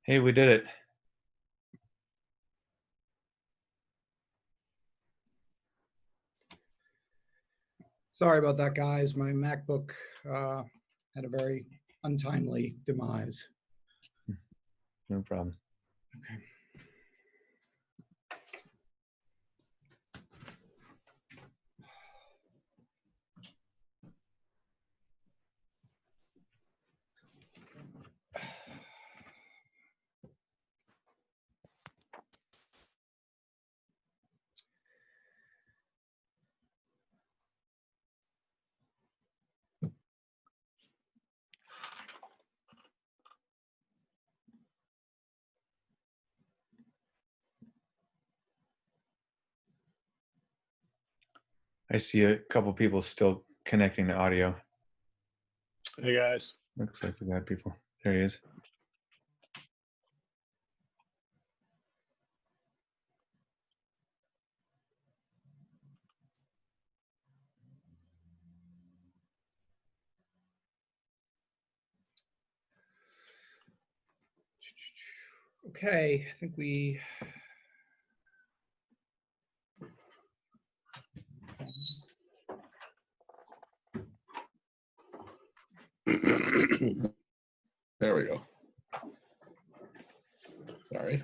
Hey, we did it. Sorry about that, guys. My MacBook had a very untimely demise. No problem. Okay. I see a couple people still connecting to audio. Hey guys. Looks like we got people. There he is. Okay, I think we. There we go. Sorry.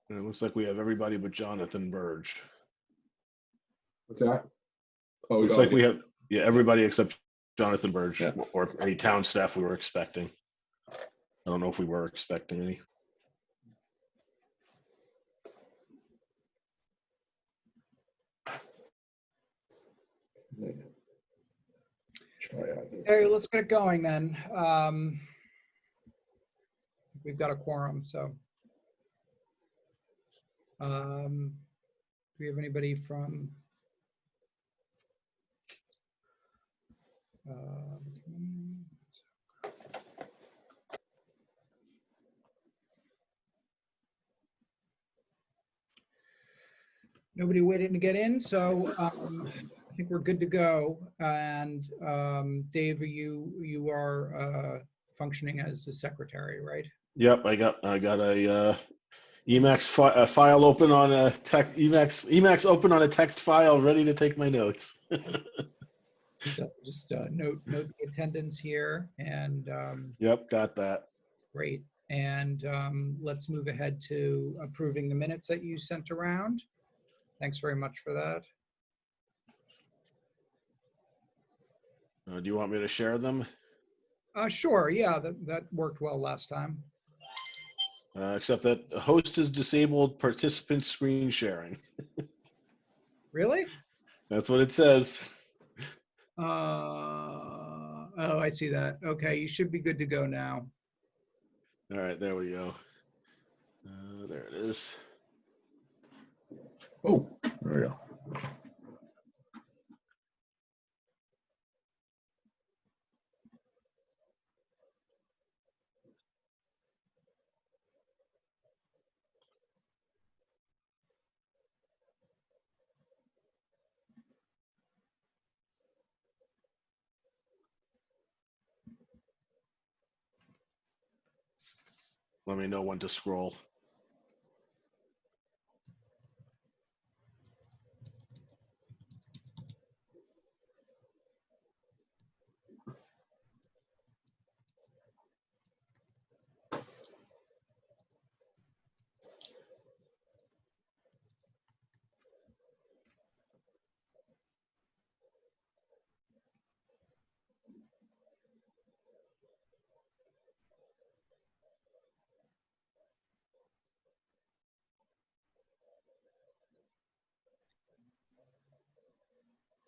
It looks like we have everybody but Jonathan Burge. What's that? Oh, Looks like we have everybody except Jonathan Burge, Yeah. or any town staff we were expecting. I don't know if we were expecting any. Try out this. Hey, let's get it going then. We've got a quorum, so. Do we have anybody from? Nobody waiting to get in, so I think we're good to go. And Dave, you are functioning as the secretary, right? Yep, I got a Emacs file open on a Emacs open on a text file, ready to take my notes. So just note the attendance here, and Yep, got that. great. And let's move ahead to approving the minutes that you sent around. Thanks very much for that. Do you want me to share them? Sure, yeah, that worked well last time. Except that the host has disabled participant screen sharing. Really? That's what it says. Oh, I see that. Okay, you should be good to go now. All right, there we go. There it is. Oh, there we go. Let me know when to scroll.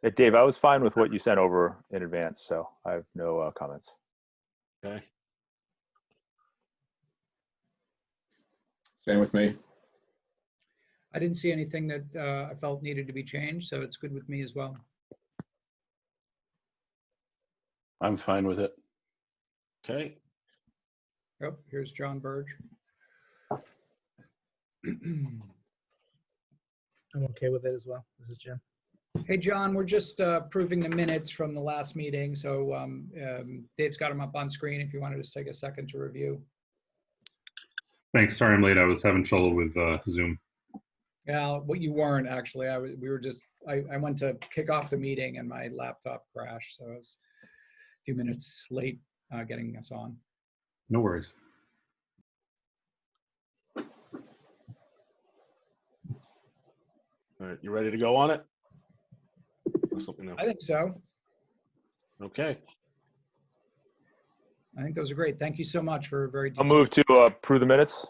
Hey, Dave, I was fine with what you sent over in advance, so I have no comments. Okay. Same with me. I didn't see anything that I felt needed to be changed, so it's good with me as well. I'm fine with it. Okay. Oh, here's John Burge. I'm okay with it as well. This is Jim. Hey, John, we're just approving the minutes from the last meeting. So Dave's got them up on screen if you want to just take a second to review. Thanks. Sorry I'm late. I was having trouble with Zoom. Yeah, what you weren't actually. I went to kick off the meeting and my laptop crashed. So I was a few minutes late getting us on. No worries. All right. You ready to go on it? Just let me know. I think so. Okay. I think those are great. Thank you so much for a very I'll detailed. move to approve the minutes.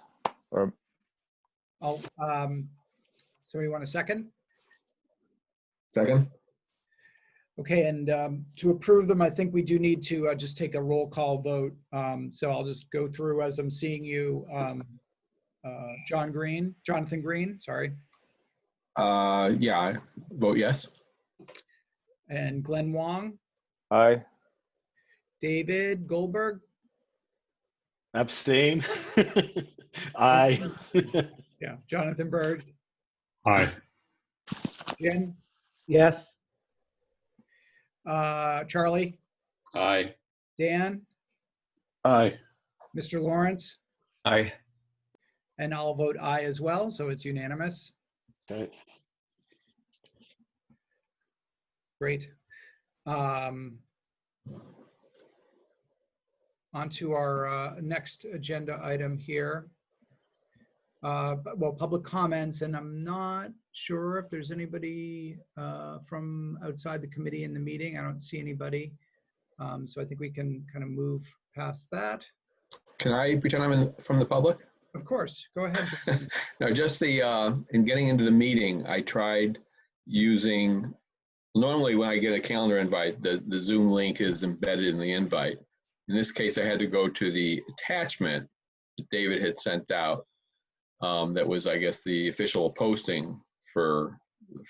Or Somebody want a second? Second? Okay, and to approve them, I think we do need to just take a roll call vote. So I'll just go through as I'm seeing you. Jonathan Green, sorry, Yeah, I vote yes. and Glenn Wong, aye. David Goldberg, Abstain. Aye. yeah, Jonathan Bird, Hi. Jen, Yes. Charlie, Aye. Dan, Aye. Mr. Lawrence, Aye. and I'll vote aye as well, so it's unanimous. Okay. Great. On to our next agenda item here. Well, public comments, and I'm not sure if there's anybody from outside the committee in the meeting. I don't see anybody. So I think we can kind of move past that. Can I pretend I'm from the public? Of course, go ahead. No, just in getting into the meeting, I tried using, normally when I get a calendar invite, the Zoom link is embedded in the invite. In this case, I had to go to the attachment that David had sent out. That was, I guess, the official posting for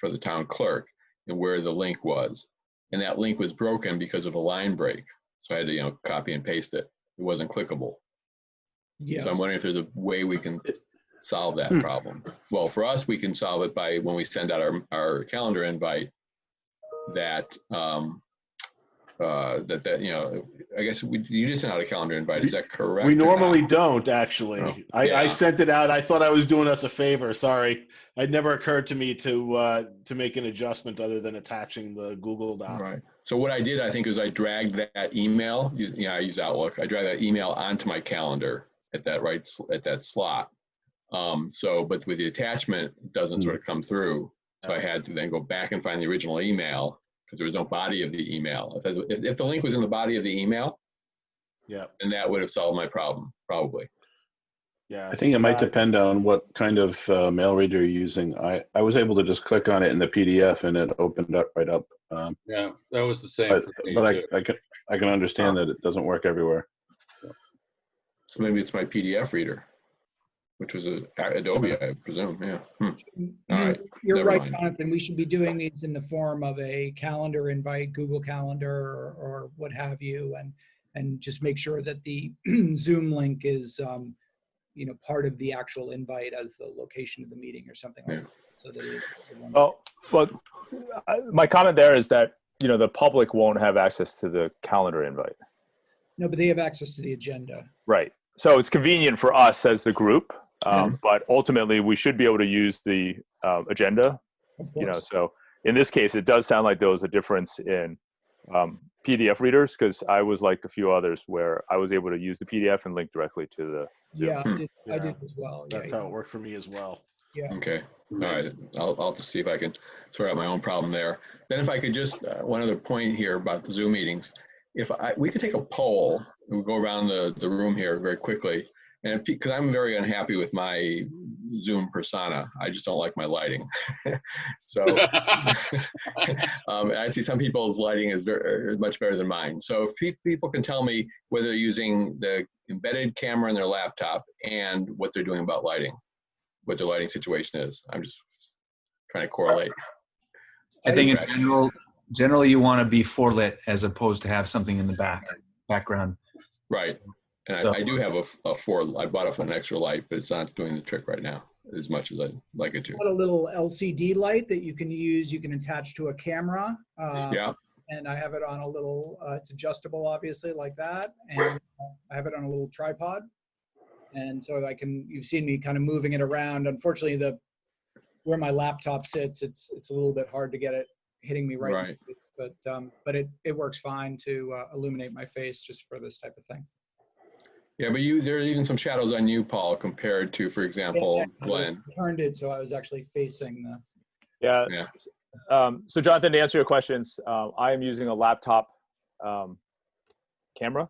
the town clerk and where the link was. And that link was broken because of a line break. So I had to, copy and paste it. It wasn't clickable. Yes. So I'm wondering if there's a way we can solve that problem. Well, for us, we can solve it by when we send out our calendar invite that, I guess you just sent out a calendar invite. Is that correct? We normally don't, actually. Oh, I yeah. sent it out. I thought I was doing us a favor. Sorry. It never occurred to me to make an adjustment other than attaching the Google Doc. Right. So what I did, I think, is I dragged that email. I use Outlook. I dragged that email onto my calendar at that slot. But with the attachment, it doesn't sort of come through. So I had to then go back and find the original email because there was no body of the email. If the link was in the body of the email, Yeah. then that would have solved my problem, probably. Yeah. I think it might depend on what kind of mail reader you're using. I was able to just click on it in the PDF and it opened up right up. Yeah, that was the same But, for me. but too. I can understand that it doesn't work everywhere. So maybe it's my PDF reader, which was Adobe, I presume. Yeah. All right. You're Never right, mind. Jonathan. We should be doing these in the form of a calendar invite, Google Calendar, or what have you, and just make sure that the Zoom link is, part of the actual invite as the location of the meeting or something like that. So that My comment there is that the public won't have access to the calendar invite. No, but they have access to the agenda. Right. So it's convenient for us as the group, but ultimately we should be able to use the agenda. Of course. So in this case, it does sound like there was a difference in PDF readers, because I was like a few others where I was able to use the PDF and link directly to the Zoom. Yeah, I did as well. That's how it worked for me as well. Yeah. Okay. All right. I'll have to see if I can sort out my own problem there. Then if I could just, one other point here about the Zoom meetings. If we could take a poll, and we'll go around the room here very quickly, and because I'm very unhappy with my Zoom persona, I just don't like my lighting. So I see some people's lighting is much better than mine. So if people can tell me whether they're using the embedded camera in their laptop and what they're doing about lighting, what the lighting situation is. I'm just trying to correlate. I think in Practices. generally you want to be lit as opposed to have something in the background. Right. And So- I do have I bought an extra light, but it's not doing the trick right now as much as I'd like it to. Got a little LCD light that you can use, you can attach to a camera. Yeah. And I have it on a little, it's adjustable, obviously, like that. And I have it on a little tripod. And so you've seen me kind of moving it around. Unfortunately, where my laptop sits, it's a little bit hard to get it hitting me right. Right. But it works fine to illuminate my face just for this type of thing. Yeah, but there are even some shadows on you, Paul, compared to, for example, Glenn. I turned it so I was actually facing the. Yeah. Yeah. So Jonathan, to answer your questions, I am using a laptop camera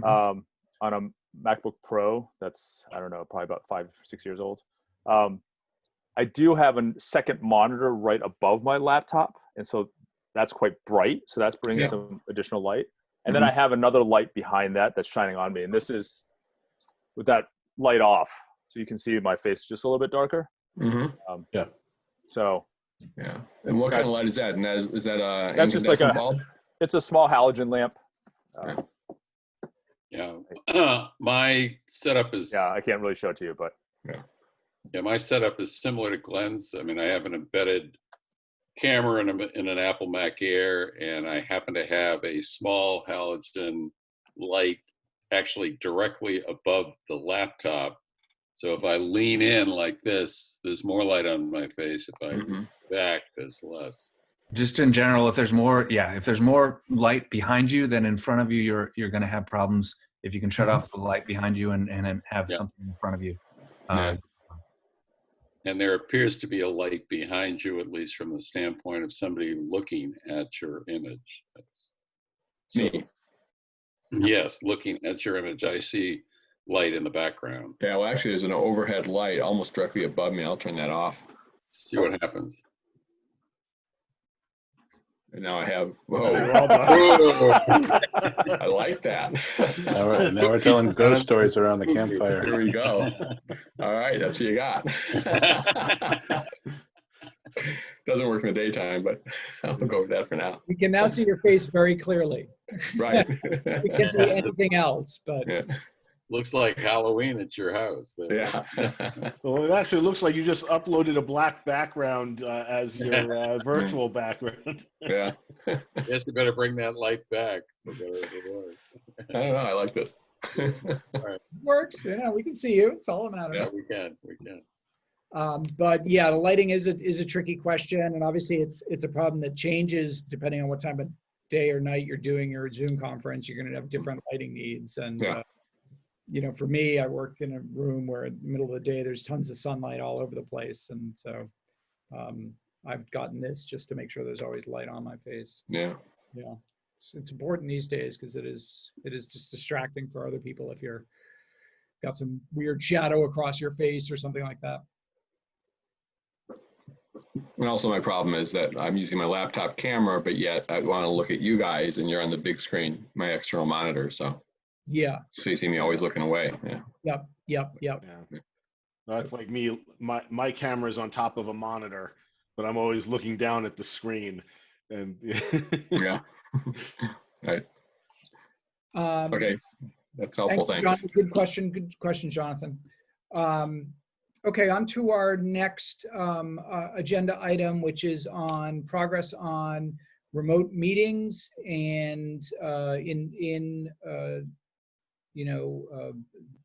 on a MacBook Pro. That's, I don't know, probably about 5 or 6 years old. I do have a second monitor right above my laptop. And so that's quite bright. So that's bringing some additional light. And then I have another light behind that's shining on me. And this is with that light off. So you can see my face just a little bit darker. Yeah. So. Yeah. And what kind of light is that? And is that a that's just like bulb? It's a small halogen lamp. Yeah. My setup is. Yeah, I can't really show it to you, but. Yeah, my setup is similar to Glenn's. I mean, I have an embedded camera in an Apple Mac Air, and I happen to have a small halogen light actually directly above the laptop. So if I lean in like this, there's more light on my face. If I back, there's less. Just in general, if there's more light behind you than in front of you, you're going to have problems. If you can shut off the light behind you and have something in front of you. And there appears to be a light behind you, at least from the standpoint of somebody looking at your image. Me. Yes, looking at your image, I see light in the background. Yeah, well, actually, there's an overhead light almost directly above me. I'll turn that off. See what happens. And now I have, whoa. I like that. Now we're telling ghost stories around the campfire. Here we go. All right, that's what you got. Doesn't work in the daytime, but I'll go with that for now. We can now see your face very clearly. Right. We can't see anything else, but. Yeah. Looks like Halloween at your house. Yeah. Well, it actually looks like you just uploaded a black background as your virtual background. Yeah. Guess you better bring that light back. I don't know. I like this. Works. Yeah, we can see you. It's all that matters. Yeah, we can. But yeah, the lighting is a tricky question, and obviously it's a problem that changes depending on what time of day or night you're doing your Zoom conference. You're going to have different lighting needs, and for me, I work in a room where in the middle of the day there's tons of sunlight all over the place, and so I've gotten this just to make sure there's always light on my face. Yeah. Yeah, it's important these days because it is just distracting for other people if you're got some weird shadow across your face or something like that. And also my problem is that I'm using my laptop camera, but yet I want to look at you guys and you're on the big screen, my external monitor. So you see me always looking away. Yep. Yeah. That's like me. My camera's on top of a monitor, but I'm always looking down at the screen. And yeah. Right. Okay. That's helpful. Thanks. Good question, Jonathan. Okay, on to our next agenda item, which is on progress on remote meetings and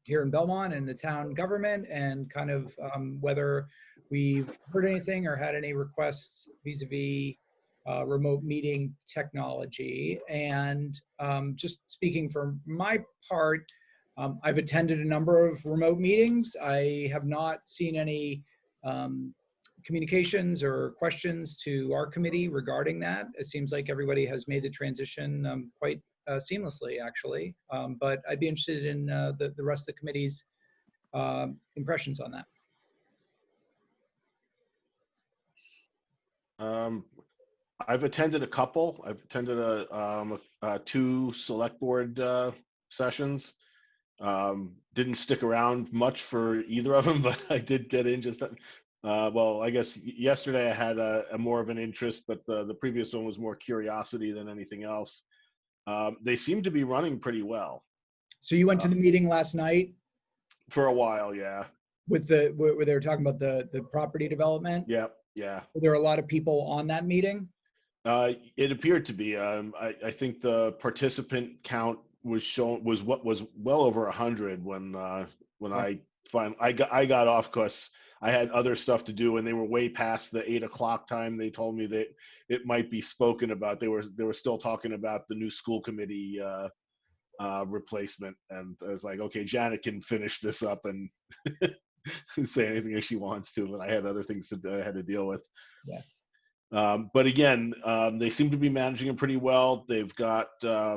here in Belmont and the town government, and kind of whether we've heard anything or had any requests vis-a-vis remote meeting technology. And just speaking for my part, I've attended a number of remote meetings. I have not seen any communications or questions to our committee regarding that. It seems like everybody has made the transition quite seamlessly, actually. But I'd be interested in the rest of the committee's impressions on that. I've attended a couple. I've attended 2 select board sessions, Didn't stick around much for either of them, but I did get in just. Well, I guess yesterday I had a more of an interest, but the previous one was more curiosity than anything else. They seem to be running pretty well. So you went to the meeting last night For a while, yeah. with where they were talking about the property development? Yeah, yeah. Were there a lot of people on that meeting? It appeared to be. I think the participant count was well over 100 when I got off because I had other stuff to do and they were way past the 8 o'clock time. They told me that it might be spoken about. They were still talking about the new school committee replacement, and I was like, okay, Janet can finish this up and say anything if she wants to, but I had other things I had to deal with. Yeah. But again, they seem to be managing it pretty well. They've got, I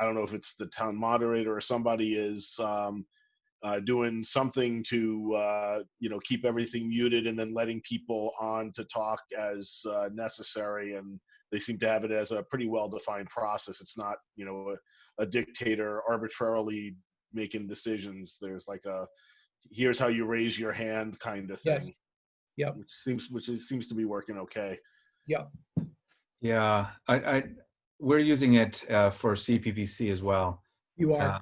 don't know if it's the town moderator or somebody is doing something to, keep everything muted and then letting people on to talk as necessary. And they seem to have it as a pretty well-defined process. It's not, a dictator arbitrarily making decisions. There's like here's how you raise your hand kind of thing. Yes. Yep. Which seems to be working okay. Yep. Yeah, we're using it for CPPC as well. You are.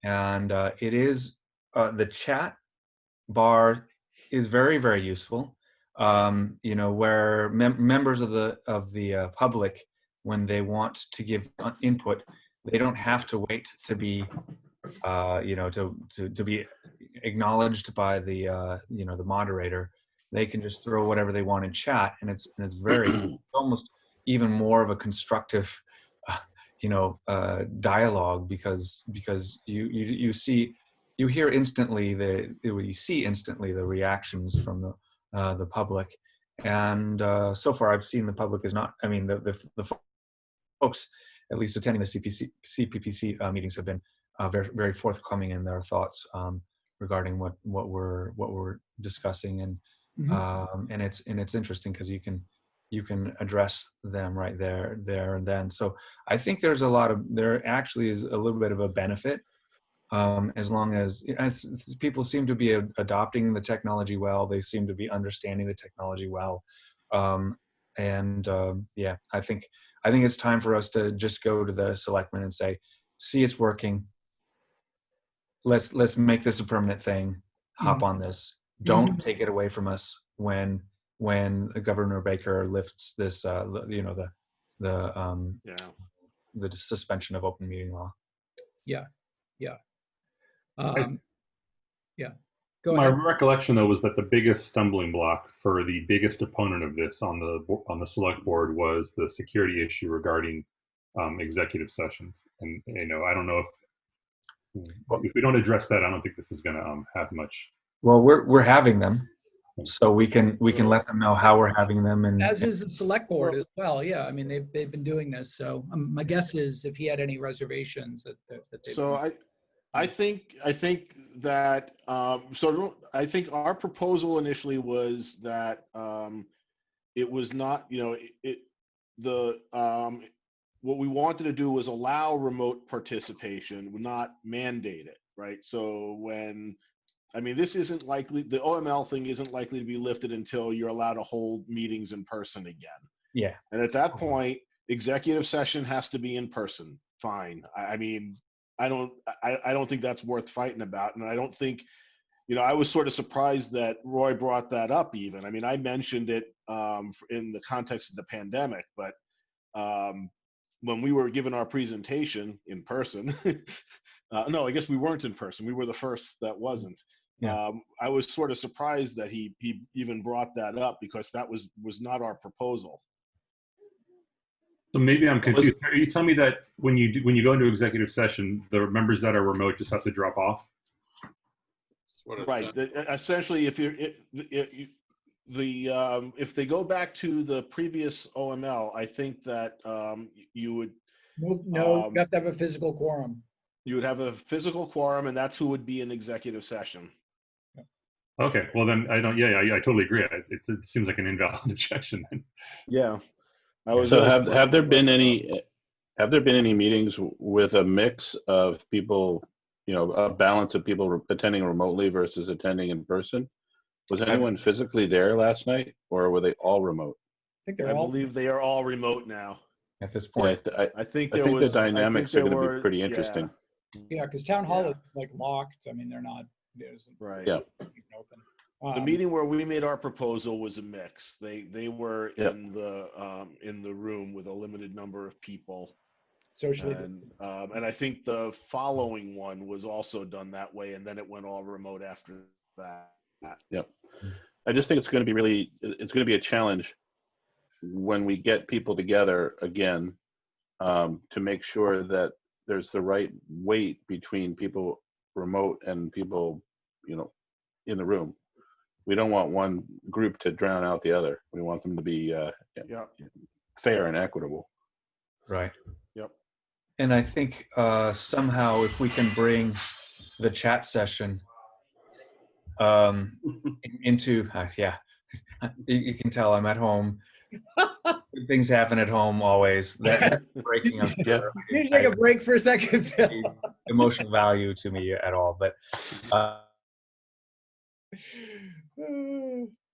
And it is the chat bar is very, very useful. Where members of the public, when they want to give input, they don't have to wait to be to be acknowledged by the the moderator. They can just throw whatever they want in chat, and it's very almost even more of a constructive dialogue because you hear instantly you see instantly the reactions from the public. And so far I've seen the public is not, I mean the folks at least attending the CPPC meetings have been very, very forthcoming in their thoughts regarding what we're discussing, and and it's interesting because you can address them right there and then. So I think there actually is a little bit of a benefit as long as people seem to be adopting the technology well. They seem to be understanding the technology well, yeah, I think it's time for us to just go to the selectmen and say, see, it's working. Let's make this a permanent thing. Hop on this. Don't take it away from us when Governor Baker lifts this, the suspension of open meeting law. Yeah. Yeah. Yeah. Go ahead. My recollection, though, was that the biggest stumbling block for the biggest opponent of this on the select board was the security issue regarding executive sessions. And I don't know if we don't address that, I don't think this is going to have much. Well, we're having them, so we can let them know how we're having them, and as is the select board as well. Yeah, I mean they've been doing this. So my guess is if he had any reservations that they. So I think that I think our proposal initially was that it was not, what we wanted to do was allow remote participation, not mandate it, right? So this isn't likely, the OML thing isn't likely to be lifted until you're allowed to hold meetings in person again. Yeah. And at that point, executive session has to be in person. Fine. I don't think that's worth fighting about. And I don't think, I was sort of surprised that Roy brought that up even. I mentioned it in the context of the pandemic, but when we were given our presentation in person, no, I guess we weren't in person. We were the first that wasn't. Yeah. I was sort of surprised that he even brought that up because that was not our proposal. So maybe I'm confused. Are you telling me that when you go into executive session, the members that are remote just have to drop off? Right. Essentially, if they go back to the previous OML, I think that you would you have to have a physical quorum. You would have a physical quorum, and that's who would be in executive session. Okay. Well, then I don't. Yeah, I totally agree. It seems like an invalid objection. Then. Yeah. So have there been any meetings with a mix of people a balance of people attending remotely versus attending in person. Was anyone physically there last night, or were they all remote? I think they're I all. believe they are all remote now. At this Yeah, point. I think I there think was. the dynamics are going to be pretty yeah, interesting. Yeah, because town hall Yeah. is like locked. I mean, they're not. There's Right. Yeah. open. The meeting where we made our proposal was a mix. They were Yep. in the room with a limited number of people, Socially. and I think the following one was also done that way, and then it went all remote after that. Yep. I just think it's going to be a challenge when we get people together again, to make sure that there's the right weight between people remote and people, in the room. We don't want one group to drown out the other. We want them to be Yep. fair and equitable. Right. Yep. And I think somehow if we can bring the chat session into, you can tell I'm at home. Good things happen at home always. That's breaking up. Yeah. You take a break for a second, Phil. Emotional value to me at all, but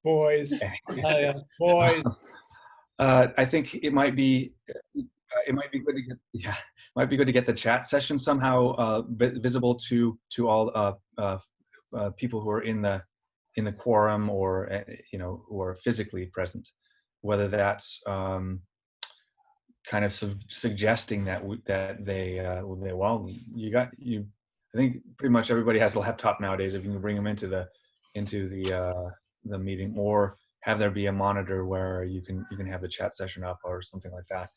Boys. Boys. I think it might be good to get might be good to get the chat session somehow visible to all people who are in the quorum or who are physically present, whether that's kind of suggesting that I think pretty much everybody has a laptop nowadays. If you can bring them into the meeting, or have there be a monitor where you can have the chat session up or something like that.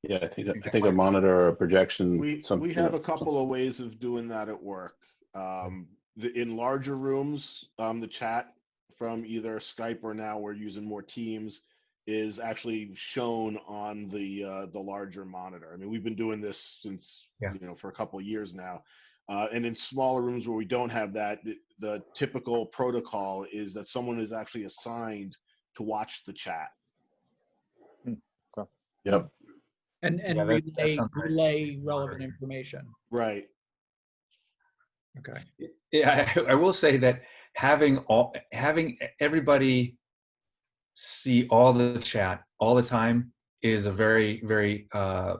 Yeah, I think a monitor or a projection. We have a couple of ways of doing that at work. In larger rooms, the chat from either Skype or now we're using more Teams is actually shown on the larger monitor. I mean, we've been doing this since for a couple of years now. And in smaller rooms where we don't have that, the typical protocol is that someone is actually assigned to watch the chat. Okay. Yep. And relay relevant information. Right. Okay. Yeah, I will say that having everybody see all the chat all the time is a very, very I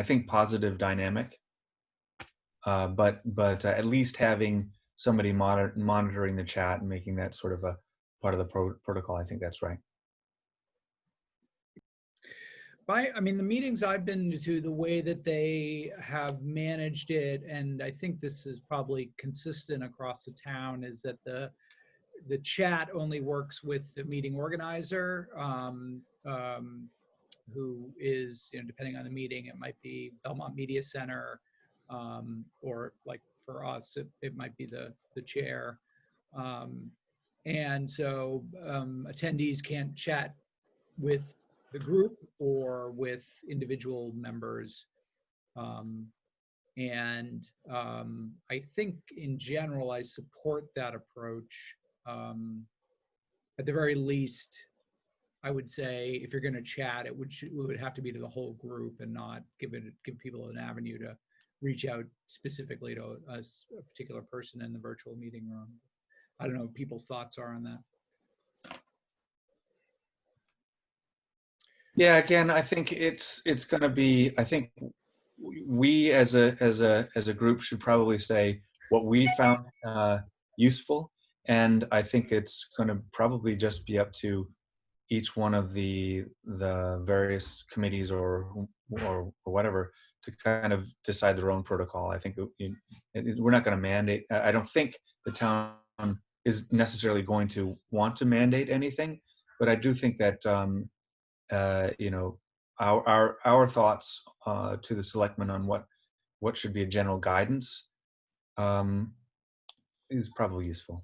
think positive dynamic. But at least having somebody monitoring the chat and making that sort of a part of the protocol, I think that's right. I mean, the meetings I've been to, the way that they have managed it, and I think this is probably consistent across the town, is that the chat only works with the meeting organizer, who is, depending on the meeting, it might be Belmont Media Center, or like for us, it might be the chair. And so attendees can't chat with the group or with individual members. And I think in general, I support that approach. At the very least, I would say if you're going to chat, it would have to be to the whole group and not give people an avenue to reach out specifically to a particular person in the virtual meeting room. I don't know what people's thoughts are on that. Yeah, again, I think it's going to be. I think we as a group should probably say what we found useful, and I think it's going to probably just be up to each one of the various committees or whatever to kind of decide their own protocol. I think we're not going to mandate. I don't think the town is necessarily going to want to mandate anything, but I do think that our thoughts to the selectmen on what should be a general guidance is probably useful.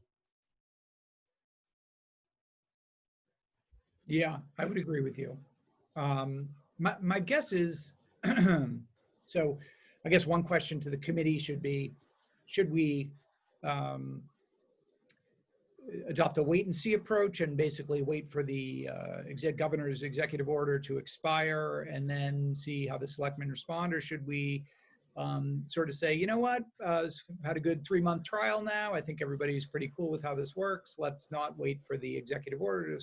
Yeah, I would agree with you. My guess is, so I guess one question to the committee should be, should we adopt a wait and see approach and basically wait for the governor's executive order to expire and then see how the selectmen respond, or should we sort of say, you know what, had a good 3-month trial now. I think everybody's pretty cool with how this works. Let's not wait for the executive order to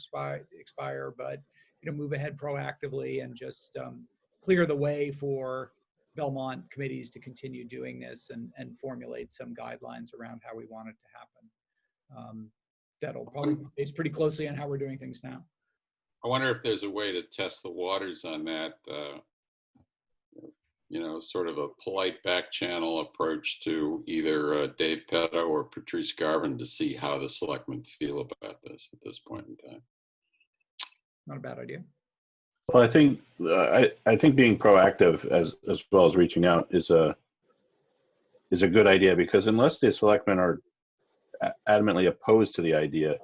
expire, but move ahead proactively and just clear the way for Belmont committees to continue doing this and formulate some guidelines around how we want it to happen. That'll probably be based pretty closely on how we're doing things now. I wonder if there's a way to test the waters on that, sort of a polite back channel approach to either Dave Petto or Patrice Garvin to see how the selectmen feel about this at this point in time. Not a bad idea. Well, I think being proactive as well as reaching out is a good idea, because unless the selectmen are adamantly opposed to the idea,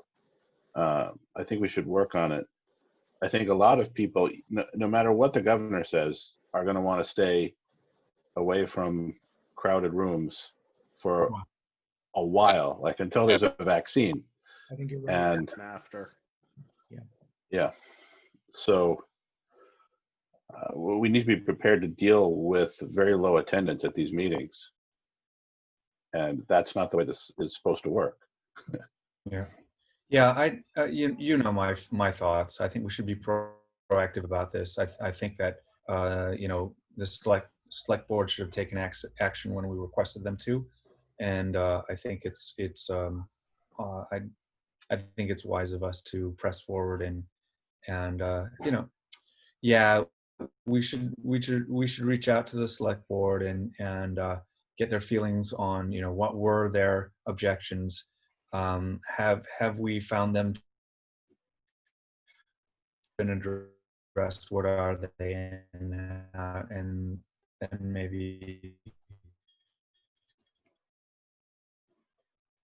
I think we should work on it. I think a lot of people, no matter what the governor says, are going to want to stay away from crowded rooms for a while, like until there's a vaccine. I think you're right. And after. Yeah. So we need to be prepared to deal with very low attendance at these meetings. And that's not the way this is supposed to work. Yeah. You know my thoughts. I think we should be proactive about this. I think that the select board should have taken action when we requested them to, and I think I think it's wise of us to press forward and we should reach out to the select board and get their feelings on what were their objections. Have we found them been addressed? What are they, and maybe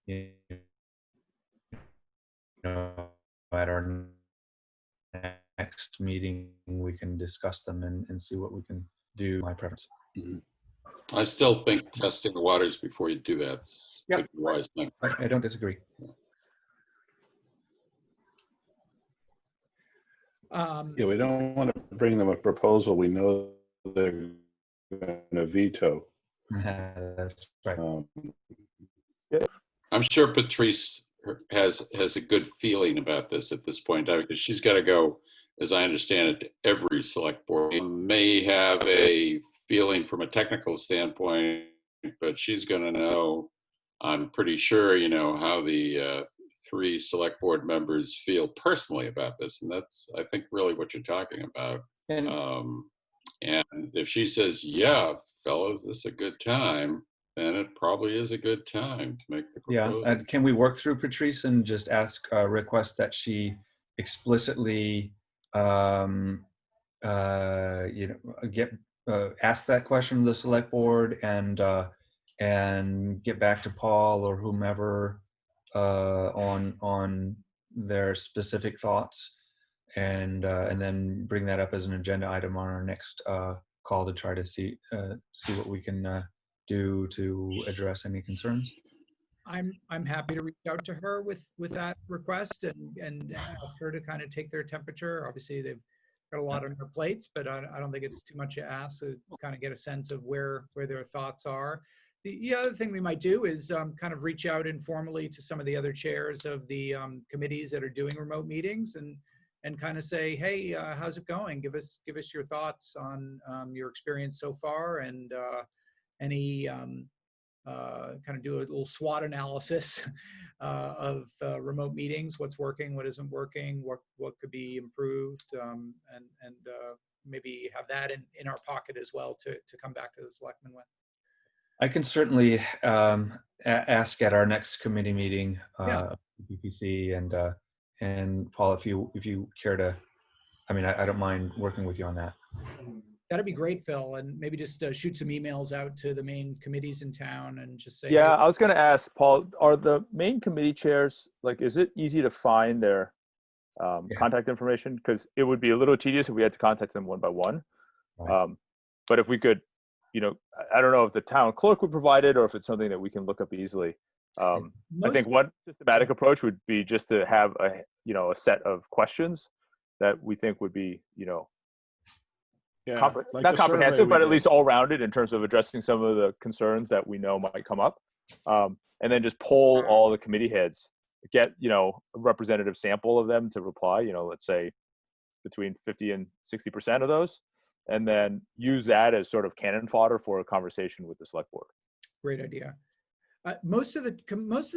at our next meeting we can discuss them and see what we can do. My preference. I still think testing the waters before you do that's a wise thing. I don't disagree. We don't want to bring them a proposal we know they're going to veto. That's right. I'm sure Patrice has a good feeling about this at this point, because she's got to go, as I understand it, to every select board. She may have a feeling from a technical standpoint, but she's going to know, I'm pretty sure, how the 3 select board members feel personally about this. And that's, I think, really what you're talking about. And if she says, yeah, fellows, this is a good time, then it probably is a good time to make the proposal. Yeah, and can we work through Patrice and just request that she explicitly, ask that question to the select board and get back to Paul or whomever on their specific thoughts, and then bring that up as an agenda item on our next call to try to see what we can do to address any concerns. I'm happy to reach out to her with that request and ask her to kind of take their temperature. Obviously, they've got a lot on their plates, but I don't think it's too much to ask to kind of get a sense of where their thoughts are. The other thing we might do is kind of reach out informally to some of the other chairs of the committees that are doing remote meetings and kind of say, hey, how's it going? Give us your thoughts on your experience so far, and any kind of do a little SWOT analysis of remote meetings, what's working, what isn't working, what could be improved, and maybe have that in our pocket as well to come back to the selectmen with. I can certainly ask at our next committee meeting, BPC, and Paul, if you care to, I don't mind working with you on that. That'd be great, Phil, and maybe just shoot some emails out to the main committees in town and just say. Yeah, hey, I was going to ask Paul, are the main committee chairs, is it easy to find their contact information? Because it would be a little tedious if we had to contact them one by one. Right. But if we could, I don't know if the town clerk would provide it or if it's something that we can look up easily. I think one systematic approach would be just to have a set of questions that we think would be, Yeah, like survey the not survey comprehensive, we but at did. least all rounded in terms of addressing some of the concerns that we know might come up. And then just poll all the committee heads, get, a representative sample of them to reply, let's say between 50 and 60% of those, and then use that as sort of cannon fodder for a conversation with the select board. Great idea. Most of the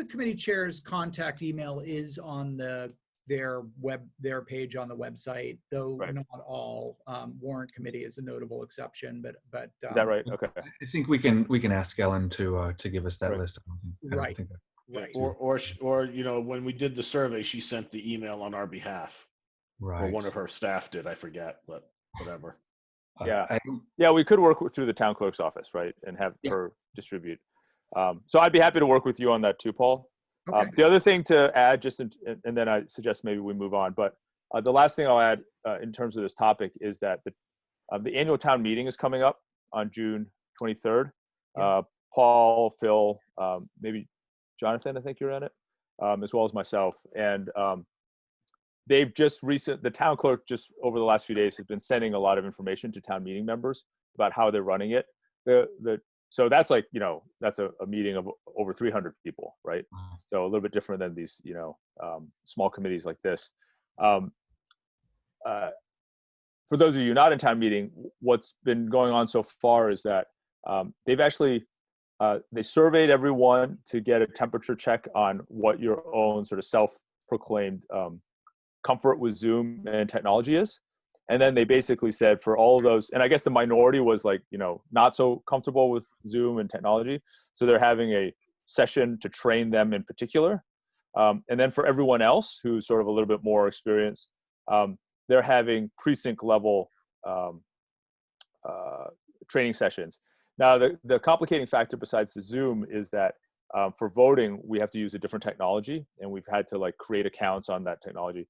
committee chairs' contact email is on their page on the website, though Right. not all. Warrant committee is a notable exception, but Is that right? Okay. I think we can ask Ellen to give us that Right. list. I don't think that- Right. Or when we did the survey, she sent the email on our behalf, right. or one of her staff did. I forget, but whatever. Yeah. Yeah, we could work through the town clerk's office, right, and have her distribute. So I'd be happy to work with you on that too, Paul. Okay. The other thing to add, and then I suggest maybe we move on, but the last thing I'll add in terms of this topic is that the annual town meeting is coming up on June 23rd. Paul, Phil, maybe Jonathan, I think you're in it, as well as myself. And they've the town clerk just over the last few days has been sending a lot of information to town meeting members about how they're running it. So that's like, that's a meeting of over 300 people, right? So a little bit different than these, small committees like this. For those of you not in town meeting, what's been going on so far is that they've actually, they surveyed everyone to get a temperature check on what your own sort of self-proclaimed comfort with Zoom and technology is. And then they basically said for all of those, and I guess the minority was like, not so comfortable with Zoom and technology. So they're having a session to train them in particular. And then for everyone else who's sort of a little bit more experienced, they're having precinct level training sessions. Now, the complicating factor besides the Zoom is that for voting, we have to use a different technology, and we've had to create accounts on that technology.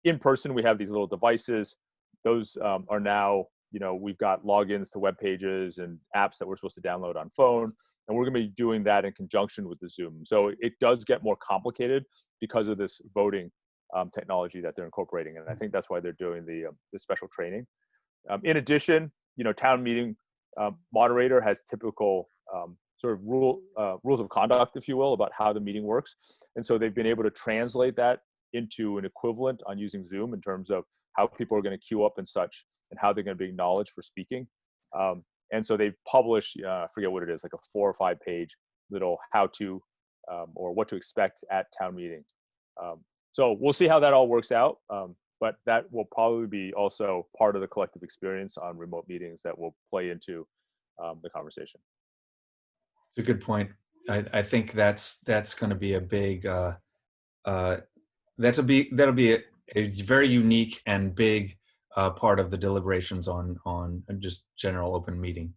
In person, we have these little devices. Those are now, we've got logins to web pages and apps that we're supposed to download on phone. And we're going to be doing that in conjunction with the Zoom. So it does get more complicated because of this voting technology that they're incorporating. And I think that's why they're doing the special training. In addition, town meeting moderator has typical sort of rules of conduct, if you will, about how the meeting works. And so they've been able to translate that into an equivalent on using Zoom in terms of how people are going to queue up and such, and how they're going to be acknowledged for speaking. And so they've published, I forget what it is, like a 4 or 5 page little how-to or what to expect at town meeting. So we'll see how that all works out. But that will probably be also part of the collective experience on remote meetings that will play into the conversation. It's a good point. I think that's going to be a big, that'll be a very unique and big part of the deliberations on just general open meeting.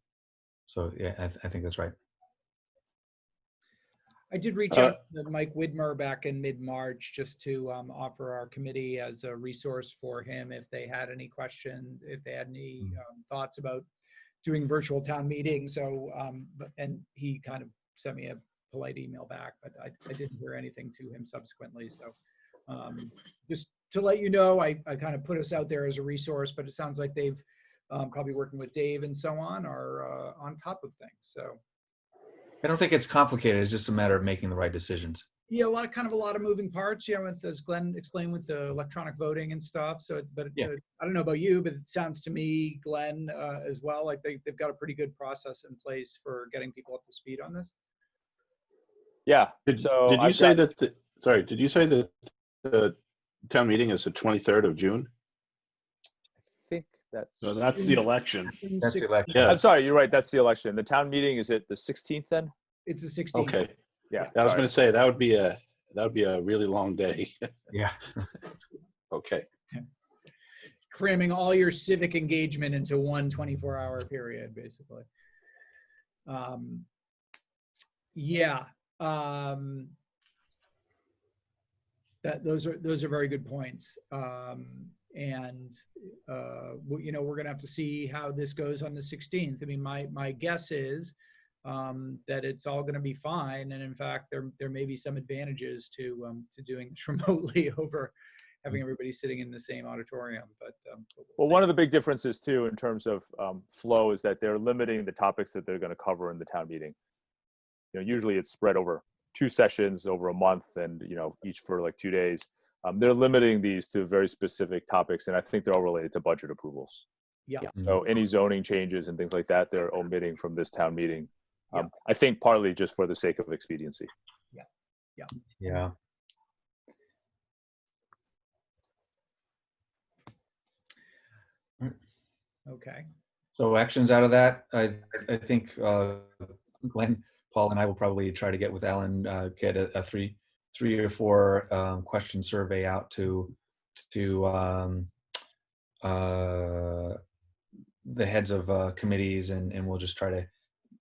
So yeah, I think that's right. I did reach out to Mike Widmer back in mid-March just to offer our committee as a resource for him if they had any questions, if they had any thoughts about doing virtual town meetings. So, and he kind of sent me a polite email back, but I didn't hear anything to him subsequently. So just to let you know, I kind of put us out there as a resource, but it sounds like they've probably working with Dave and so on are on top of things. So I don't think it's complicated. It's just a matter of making the right decisions. Yeah, a lot of moving parts, with, as Glenn explained, with the electronic voting and stuff. So, I don't know about you, but it sounds to me, Glenn, as well, like they've got a pretty good process in place for getting people up to speed on this. Yeah. Did you say that the town meeting is the 23rd of June? I think that's. So that's the election. That's the election. Yeah. I'm sorry, you're right. That's the election. The town meeting is it the 16th then? It's the 16th. Okay. Yeah. I was going to say that would be a really long day. Yeah. Okay. Cramming all your civic engagement into one 24-hour period, basically. Those are very good points. We're going to have to see how this goes on the 16th. I mean, my guess is that it's all going to be fine, and in fact, there may be some advantages to doing this remotely over having everybody sitting in the same auditorium, but we'll Well, see. one of the big differences too, in terms of flow, is that they're limiting the topics that they're going to cover in the town meeting. You know, usually it's spread over 2 sessions over a month, and you know, each for like 2 days. They're limiting these to very specific topics, and I think they're all related to budget approvals. Yeah. So any zoning changes and things like that, they're omitting from this town meeting. I think partly just for the sake of expediency. Yeah. Okay. So actions out of that, I think Glenn, Paul, and I will probably try to get with Alan, get a three or four question survey out to the heads of committees, and we'll just try to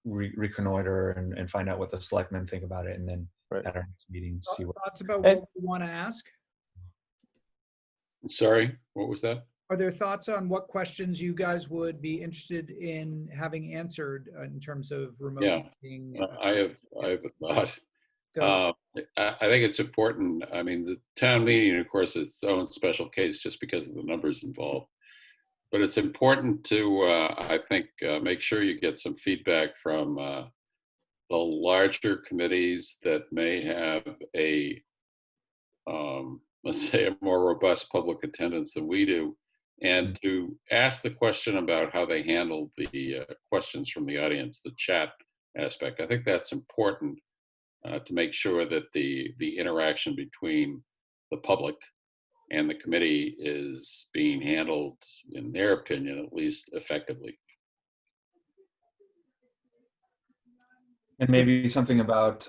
reconnoiter and find out what the selectmen think about it, and then Right. at our next meeting see what. Thoughts about what we want to ask? Sorry, what was that? Are there thoughts on what questions you guys would be interested in having answered in terms of remote Yeah. meeting? I have a thought. Go. I think it's important. I mean, the town meeting, of course, is its own special case just because of the numbers involved. But it's important to, I think, make sure you get some feedback from the larger committees that may have a, let's say, a more robust public attendance than we do, and to ask the question about how they handled the questions from the audience, the chat aspect. I think that's important to make sure that the interaction between the public and the committee is being handled, in their opinion, at least effectively. And maybe something about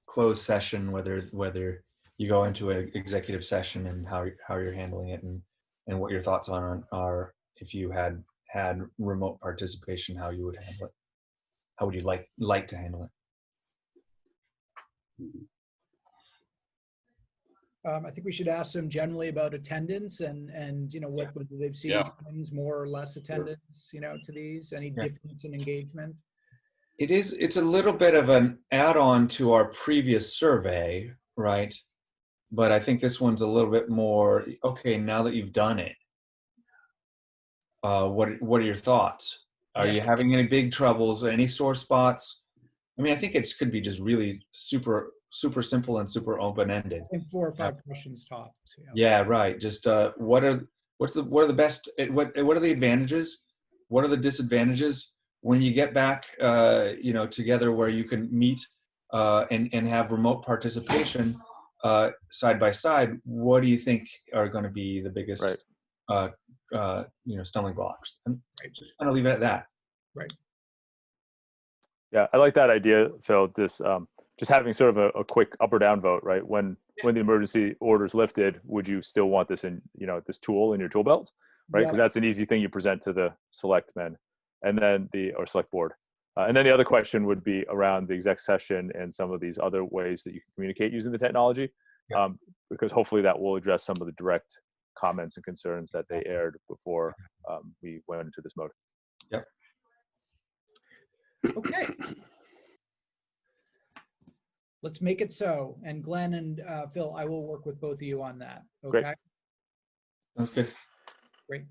closed session, whether you go into an executive session and how you're handling it, and what your thoughts on are if you had remote participation, how you would handle it. How would you like to handle it? I think we should ask them generally about attendance and you know, whether they've seen Yeah. trends, more or less attendance, you know, to these, any Yeah. difference in engagement. It's a little bit of an add-on to our previous survey, right? But I think this one's a little bit more, okay, now that you've done it, what are your thoughts? Are you having any big troubles, any sore spots? I mean, I think it could be just really super simple and super open-ended. I think 4 or 5 questions tops. Yeah, right. Just what are the best? What are the advantages? What are the disadvantages when you get back? You know, together where you can meet and have remote participation side by side. What do you think are going to be the biggest, you know, stumbling blocks? And just kind of leave it at that. Right. Yeah, I like that idea, Phil. This just having sort of a quick up or down vote, right? When the emergency order's lifted, would you still want this in, you know, this tool in your tool belt, right? Because that's an easy thing you present to the selectmen, and then or select board, and then the other question would be around the exec session and some of these other ways that you can communicate using the technology, because hopefully that will address some of the direct comments and concerns that they aired before we went into this mode. Yep. Okay. Let's make it so. And Glenn and Phil, I will work with both of you on that. Okay. Great. Sounds good. Great.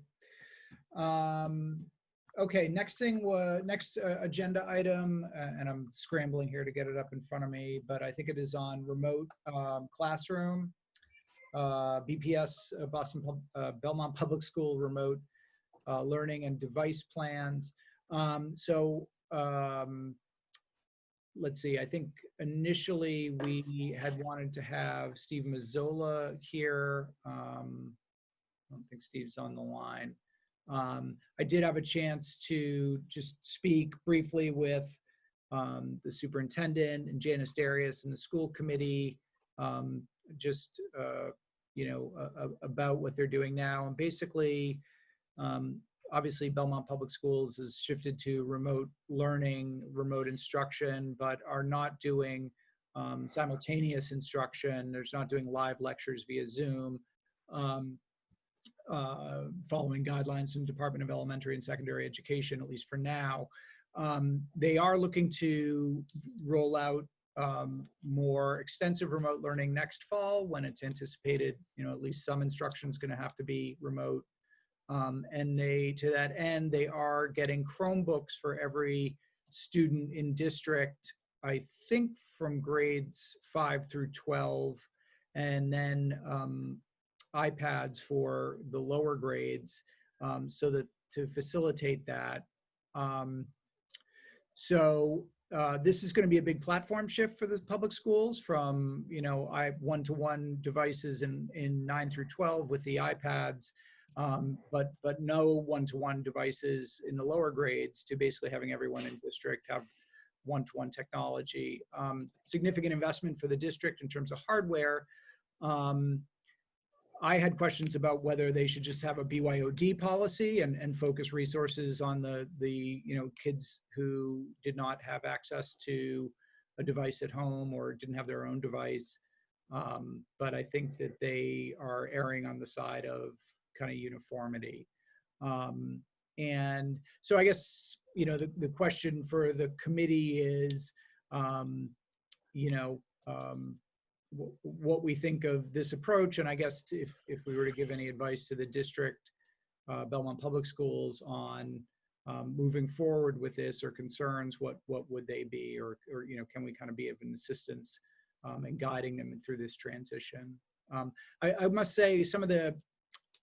Okay. Next agenda item, and I'm scrambling here to get it up in front of me, but I think it is on remote classroom, BPS, Belmont Public School remote learning and device plans. Let's see, I think initially we had wanted to have Steve Mazzola here. I don't think Steve's on the line. I did have a chance to just speak briefly with the superintendent and Janice Darius and the school committee, just you know, about what they're doing now. And basically, obviously Belmont Public Schools has shifted to remote learning, remote instruction, but are not doing simultaneous instruction. They're not doing live lectures via Zoom, following guidelines from Department of Elementary and Secondary Education, at least for now. They are looking to roll out more extensive remote learning next fall when it's anticipated, at least some instruction is going to have to be remote. And to that end, they are getting Chromebooks for every student in district, I think from grades 5 through 12, and then iPads for the lower grades, so that to facilitate that. This is going to be a big platform shift for the public schools from, one-to-one devices in 9 through 12 with the iPads, but no one-to-one devices in the lower grades, to basically having everyone in district have one-to-one technology. Significant investment for the district in terms of hardware. I had questions about whether they should just have a BYOD policy and focus resources on the kids who did not have access to a device at home or didn't have their own device. But I think that they are erring on the side of kind of uniformity. And so I guess, the question for the committee is, what we think of this approach. And I guess if we were to give any advice to the district, Belmont Public Schools, on moving forward with this, or concerns, what would they be? Or can we kind of be of an assistance in guiding them through this transition? I must say,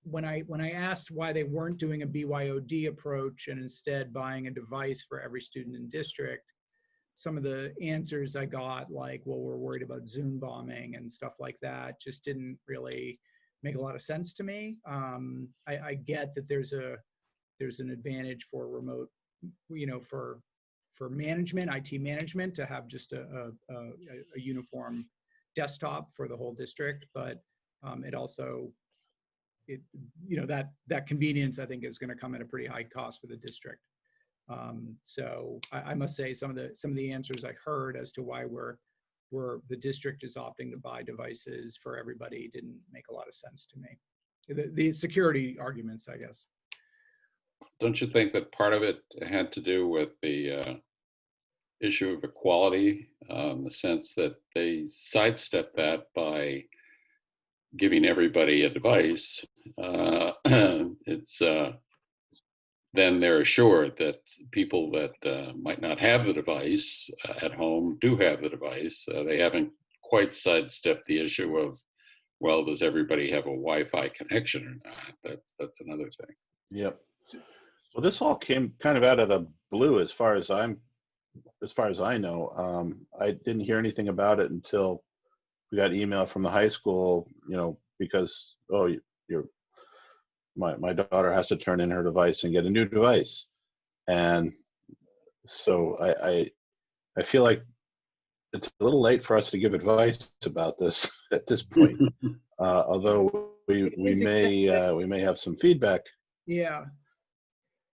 when I asked why they weren't doing a BYOD approach and instead buying a device for every student in district, some of the answers I got, like, well, we're worried about Zoom bombing and stuff like that, just didn't really make a lot of sense to me. I get that there's an advantage for remote, for management, IT management, to have just a uniform desktop for the whole district, but it also, that convenience, I think, is going to come at a pretty high cost for the district. So I must say, some of the answers I heard as to why the district is opting to buy devices for everybody didn't make a lot of sense to me. The security arguments, I guess. Don't you think that part of it had to do with the issue of equality, in the sense that they sidestepped that by giving everybody a device? Then they're assured that people that might not have the device at home do have the device. They haven't quite sidestepped the issue of, well, does everybody have a Wi-Fi connection or not? That's another thing. Yep. Well, this all came kind of out of the blue, as far as I know. I didn't hear anything about it until we got email from the high school, because, my daughter has to turn in her device and get a new device. And so I feel like it's a little late for us to give advice about this at this point. Although we may have some feedback. Yeah,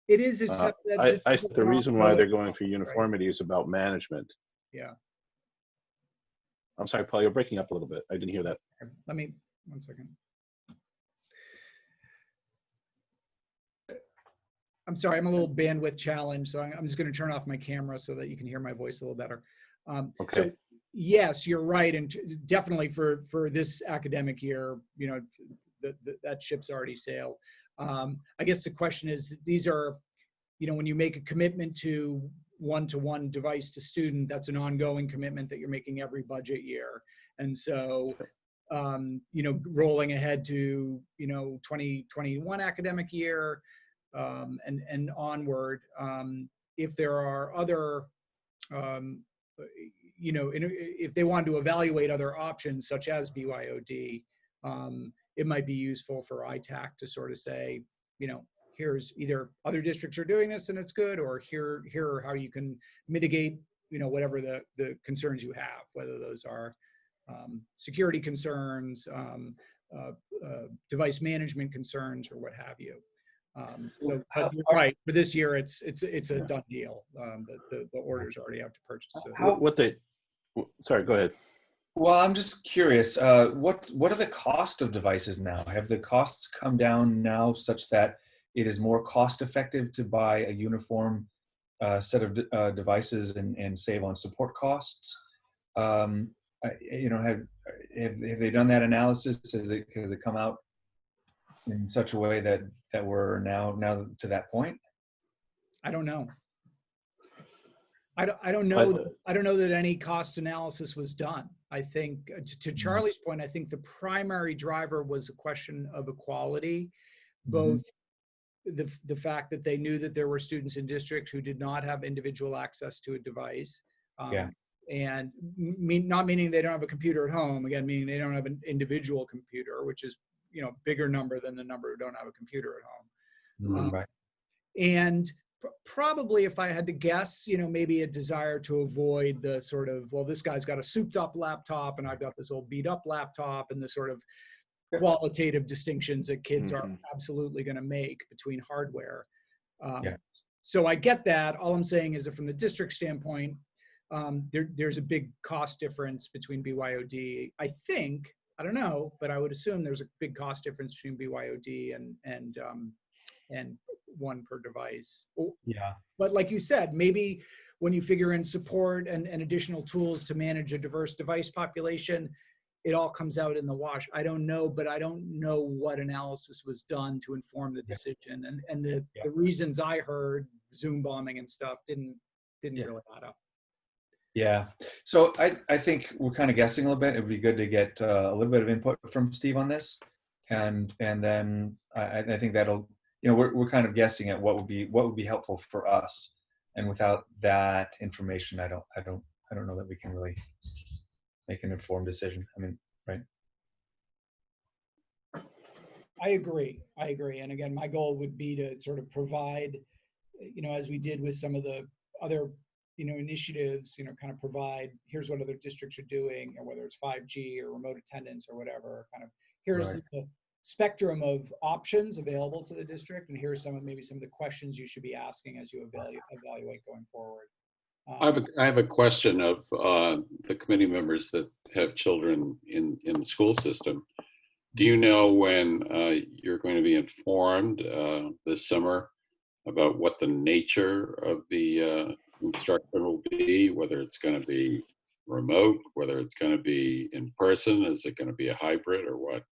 it is. Except that I think the reason why they're going for uniformity is about management. Yeah. I'm sorry, Paul, you're breaking up a little bit. I didn't hear that. Let me, 1 second. I'm sorry, I'm a little bandwidth challenged, so I'm just going to turn off my camera so that you can hear my voice a little better. Okay. So yes, you're right, and definitely for this academic year, that ship's already sailed. I guess the question is, these are, when you make a commitment to one-to-one device to student, that's an ongoing commitment that you're making every budget year, and so. Rolling ahead to 2021 academic year. And onward, if there are other, if they want to evaluate other options such as BYOD, it might be useful for ITAC to sort of say, here's either other districts are doing this and it's good, or here are how you can mitigate, whatever the concerns you have, whether those are security concerns, device management concerns, or what have you. But you're right. For this year, it's a done deal. The orders already out to purchase. So. Sorry, go ahead. Well, I'm just curious. What are the cost of devices now? Have the costs come down now such that it is more cost effective to buy a uniform set of devices and save on support costs? have they done that analysis? Has it come out in such a way that we're now to that point? I don't know. I don't But- know. I don't know that any cost analysis was done. I think to Charlie's point, I think the primary driver was a question of equality, both the fact that they knew that there were students in districts who did not have individual access to a device. And not meaning they don't have a computer at home, again, meaning they don't have an individual computer, which is, bigger number than the number who don't have a computer at home. Right. And probably, if I had to guess, maybe a desire to avoid the sort of, well, this guy's got a souped up laptop and I've got this old beat up laptop, and the sort of qualitative distinctions that kids are absolutely going to make between hardware. So I get that. All I'm saying is that from the district standpoint, there's a big cost difference between BYOD. I think, I don't know, but I would assume there's a big cost difference between BYOD and one per device. But like you said, maybe when you figure in support and additional tools to manage a diverse device population, it all comes out in the wash. I don't know, but I don't know what analysis was done to inform the decision. And the reasons I heard, Zoom bombing and stuff, didn't really add up. Yeah. So I think we're kind of guessing a little bit. It would be good to get a little bit of input from Steve on this. And then I think that'll, we're kind of guessing at what would be helpful for us. And without that information, I don't know that we can really make an informed decision. I mean, right. I agree. And again, my goal would be to sort of provide, as we did with some of the other initiatives, kind of provide, here's what other districts are doing, or whether it's 5G or remote attendance or whatever, kind of here's the spectrum of options available to the district, and here's maybe some of the questions you should be asking as you evaluate going forward. I have a question of the committee members that have children in the school system. Do you know when you're going to be informed this summer about what the nature of the instruction will be, whether it's going to be remote, whether it's going to be in person, is it going to be a hybrid or what?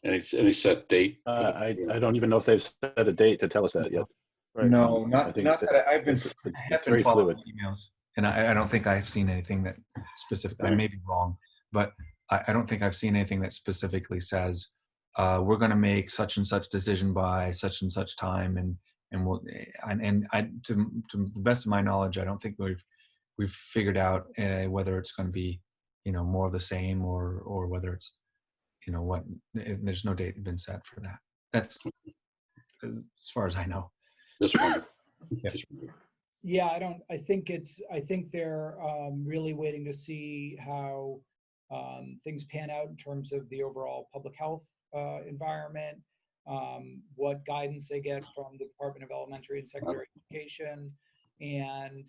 Any set date? I don't even know if they've set a date to tell us that yet. Right. No, I not think that I've been it's very following fluid. emails, and I don't think I've seen anything that specific. I may be wrong, but I don't think I've seen anything that specifically says we're going to make such and such decision by such and such time, and to the best of my knowledge, I don't think we've figured out whether it's going to be more of the same or whether it's what. There's no date been set for that. That's as far as I know. Just wondering. Yeah, I think they're really waiting to see how things pan out in terms of the overall public health environment, what guidance they get from the Department of Elementary and Secondary Education, and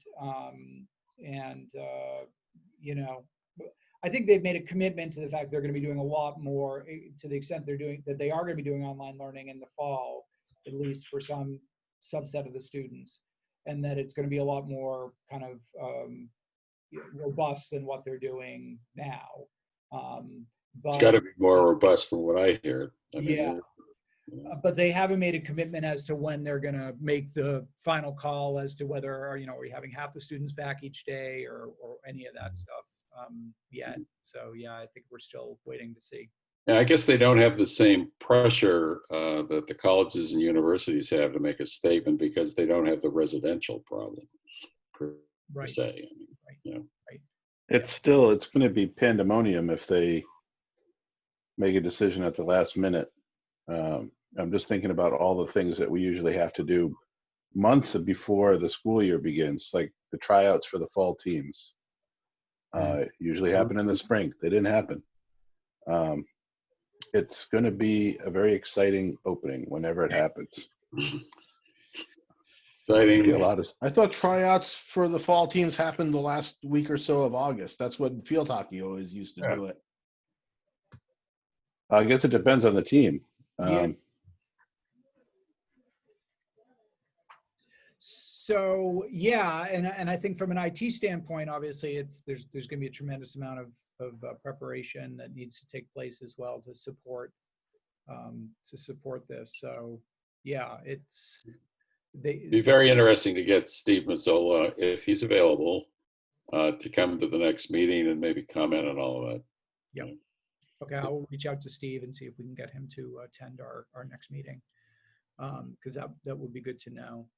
I think they've made a commitment to the fact they're going to be doing a lot more, to the extent they are going to be doing online learning in the fall, at least for some subset of the students, and that it's going to be a lot more kind of robust than what they're doing now. But It's got to be more robust from what I hear. But they haven't made a commitment as to when they're going to make the final call as to whether, are we having half the students back each day or any of that stuff yet. So yeah, I think we're still waiting to see. Yeah, I guess they don't have the same pressure that the colleges and universities have to make a statement because they don't have the residential problem per se. It's going to be pandemonium if they make a decision at the last minute. I'm just thinking about all the things that we usually have to do months before the school year begins, like the tryouts for the fall teams. Usually happen in the spring. They didn't happen. It's going to be a very exciting opening whenever it happens. I thought tryouts for the fall teams happened the last week or so of August. That's what field hockey always used to do it. I guess it depends on the team. So yeah, and I think from an IT standpoint, obviously, there's going to be a tremendous amount of preparation that needs to take place as well to support this. So yeah, Be very interesting to get Steve Mazzola, if he's available, to come to the next meeting and maybe comment on all of that. Yep. Okay, I will reach out to Steve and see if we can get him to attend our next meeting, because that would be good to know.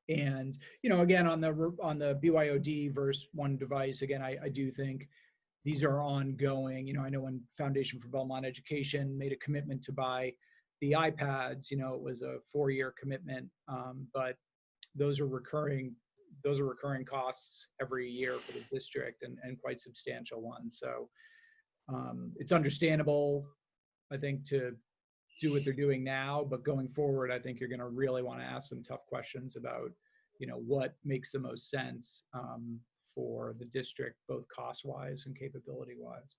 And again, on the BYOD versus one device, again, I do think these are ongoing. I know when Foundation for Belmont Education made a commitment to buy the iPads, it was a 4-year commitment, but those are recurring costs every year for the district, and quite substantial ones. So it's understandable, I think, to do what they're doing now, but going forward, I think you're going to really want to ask some tough questions about, what makes the most sense for the district, both cost-wise and capability-wise.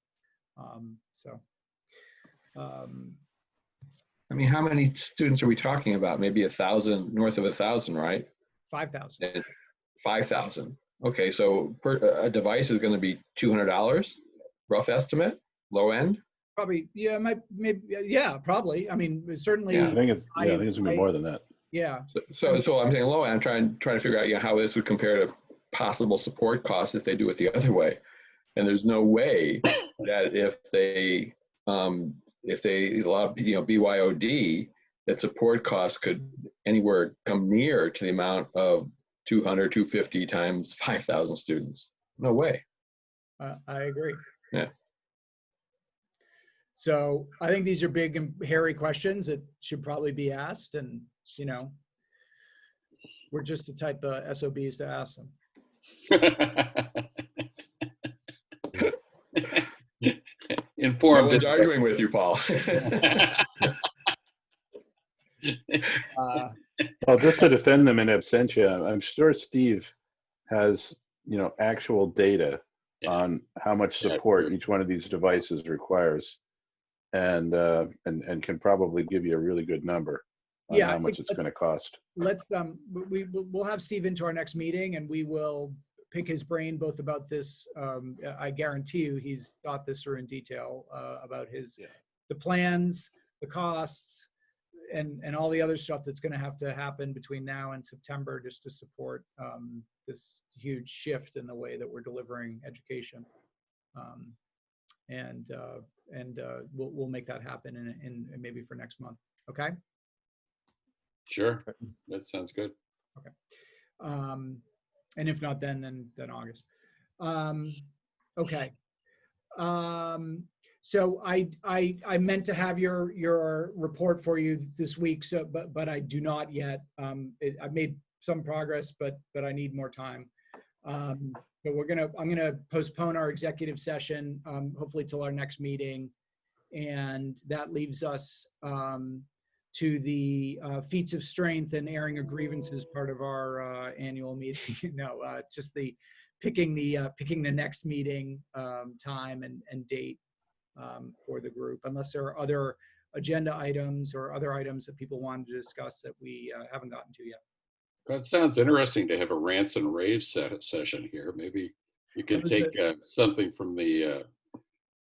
I mean, how many students are we talking about? Maybe 1,000, north of 1,000, right? 5,000. 5,000. Okay, so a device is going to be $200, rough estimate, low end. Probably, yeah, maybe, yeah, probably. I mean, certainly. Yeah. I think it's going to be more than that. Yeah. So I'm saying low end. I'm trying to figure out how this would compare to possible support costs if they do it the other way. And there's no way that if they allow BYOD, that support costs could anywhere come near to the amount of 200, 250 times 5,000 students. No way. I agree. Yeah. So I think these are big and hairy questions that should probably be asked, and we're just the type of SOBs to ask them. Informed. No one's arguing with you, Paul. Well, just to defend them in absentia, I'm sure Steve has, actual data on how much support each one of these devices requires, and can probably give you a really good number on how much it's going to cost. We'll have Steve into our next meeting, and we will pick his brain both about this. I guarantee you he's thought this through in detail about the plans, the costs, and all the other stuff that's going to happen between now and September, just to support this huge shift in the way that we're delivering education. We'll make that happen in maybe for next month. Okay. Sure, that sounds good. Okay. And if not, then August. Okay. So I meant to have your report for you this week, so but I do not yet. I've made some progress, but I need more time. But I'm gonna postpone our executive session, hopefully till our next meeting, and that leaves us to the feats of strength and airing of grievances part of our annual meeting. Just the picking the next meeting time and date for the group, unless there are other agenda items or other items that people wanted to discuss that we haven't gotten to yet. That sounds interesting to have a rants and raves session here. Maybe you can take something from the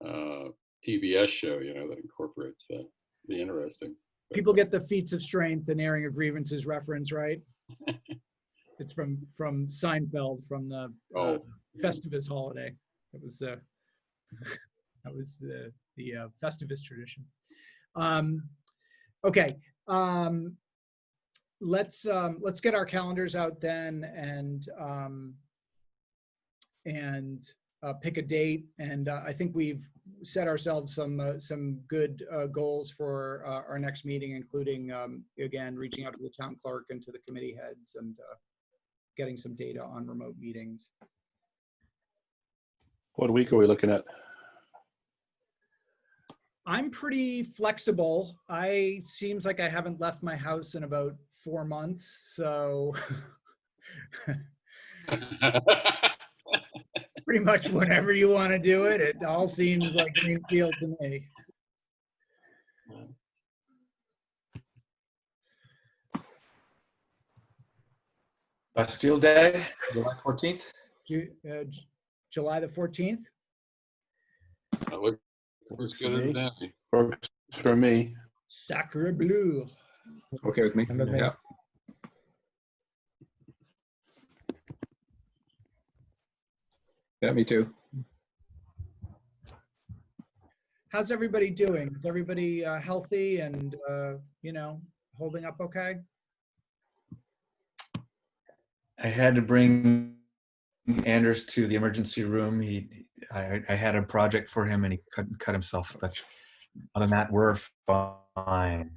PBS show, that incorporates that. Be interesting. People get the feats of strength and airing of grievances reference, right? It's from Seinfeld, from the Festivus holiday. It was that was the Festivus tradition. Okay. Let's get our calendars out then and pick a date. And I think we've set ourselves some good goals for our next meeting, including again reaching out to the town clerk and to the committee heads and getting some data on remote meetings. What week are we looking at? I'm pretty flexible. Seems like I haven't left my house in about 4 months, so pretty much whenever you want to do it. It all seems like green field to me. Bastille Day, July 14th. July the 14th? That looks as good as Danny. Works for me. Sacre bleu. Okay with me? And with me. Yeah. Yeah, me too. How's everybody doing? Is everybody healthy and, holding up okay? I had to bring Anders to the emergency room. I had a project for him and he couldn't cut himself. But other than that, we're fine.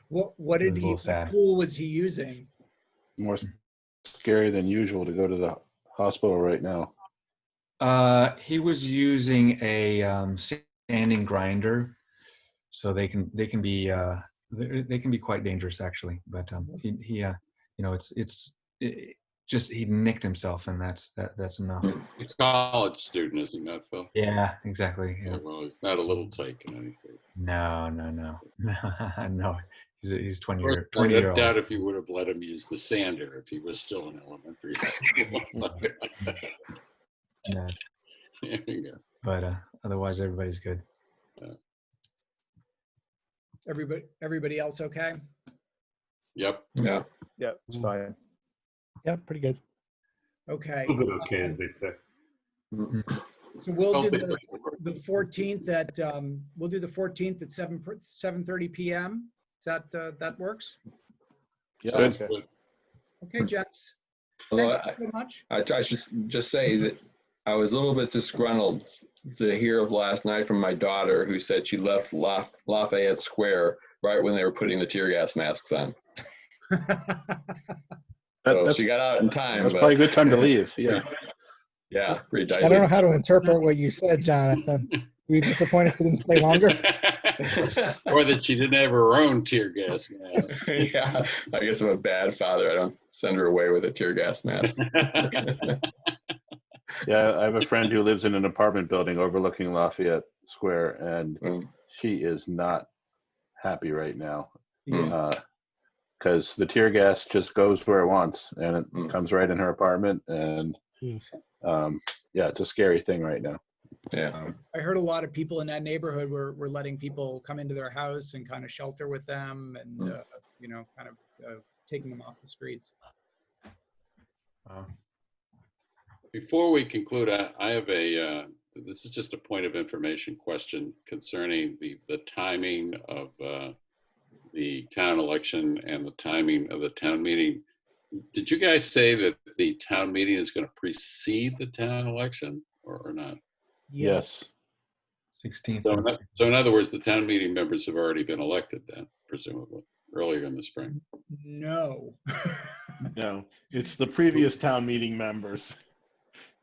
What It was a little sad. tool was he using? More scary than usual to go to the hospital right now. He was using a sanding grinder, so they can be quite dangerous actually. But he nicked himself, and that's enough. He's a college student, is he not, Phil? Yeah, exactly. Yeah. Yeah, well, he's not a little tyke in any case. No. No. He's 20 Of course, year 20 I year old. doubt if you would have let him use the sander if he was still in elementary school. No, There you go. but otherwise everybody's good. Everybody else okay? Yep. Yeah. Yeah, it's fine. Yeah, pretty good. Okay. A little bit okay, as they say. So we'll do the 14th at we'll do the 14th at 7:30 p.m. Is that works? Yeah. Sounds Okay. good. Okay, gents. Although Thank you so much. I should just say that I was a little bit disgruntled to hear of last night from my daughter, who said she left Lafayette Square right when they were putting the tear gas masks on. So That's she got out in time. that's but probably a good time to leave. Yeah. Yeah, pretty I don't know dicey. how to interpret what you said, Jonathan. Were you disappointed she didn't stay longer? Or that she didn't have her own tear gas mask. Yeah, I guess I'm a bad father. I don't send her away with a tear gas mask. Yeah, I have a friend who lives in an apartment building overlooking Lafayette Square, and Mm. she is not happy right now Mm. because the tear gas just goes where it wants, and it Mm. comes right in her apartment, and yeah, it's a scary thing right now. Yeah. I heard a lot of people in that neighborhood were letting people come into their house and kind of shelter with them and, kind of taking them off the streets. Before we conclude, I have this is just a point of information question concerning the timing of the town election and the timing of the town meeting. Did you guys say that the town meeting is going to precede the town election or not? Yes. 16th. So in other words, the town meeting members have already been elected then, presumably, earlier in the spring. No. No, it's the previous town meeting members.